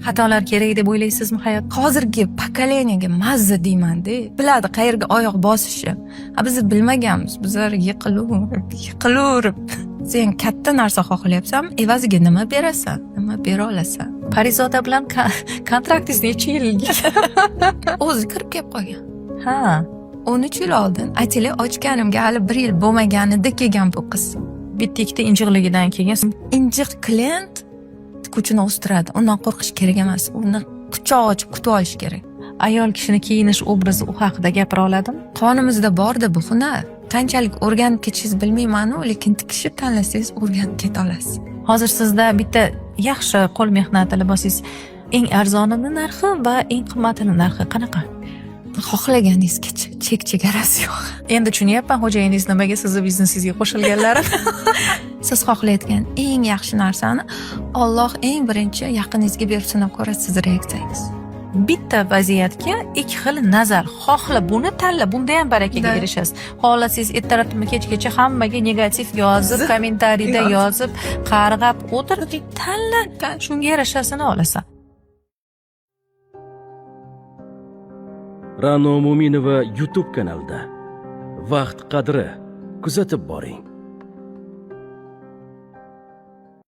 Xatolar kerak deb o'ylaysizmi hayot? Hozirgi pokoleniyaga mazza deyman-da. Biladi qayerga oyoq bosishni. Biz bilmaganmiz. Bizlar yiqilaverib. Sen katta narsa xohlayapsanmi? Evaziga nima berasan? Nima bera olasan? Parizoda bilan kontraktingiz necha yilga? O'zi kirib kelib qolgan. Ha. 13 yil oldin aytaylik ochganimga hali 1 yil bo'lmaganida kelgan bu qiz. Bitta ikkita injiqligidan keyin Injiq klient kuchini o'stiradi. Undan qo'rqish kerak emas. Uni quchoq ochib kutib olish kerak. ayol kishini kiyinish obrazi u haqida gapira oladimi? Qonimizda borda bu hunar. Qanchalik o'rganib ketishingiz bilmayman-u, lekin tikishni tanlasangiz o'rganib keta olasiz. Hozir sizda bitta yaxshi qo'l mehnati libosingiz eng arzonini narxi va eng qimmatini narxi qanaqa? Xohlaganingizgacha, chegarasi yo'q. Endi tushunyapman xo'jayiningiz nimaga sizni biznesingizga qo'shilganlarini. Siz xohlayotgan eng yaxshi narsani Alloh eng birinchi yaqiningizga berib sinab ko'rasiz reaksiyangiz. Bitta vaziyatga ikki xil nazar. Xohla buni tanla, bunda ham barakaga erishasiz. Xohlasangiz ertalabdan kechgacha hammaga negativ yozib, kommentariyda yozib, qarg'ab o'tir, tanla, shunga yarashasini olasan. Ra'no Mo'minova YouTube kanalida. Vaqt qadri kuzatib boring.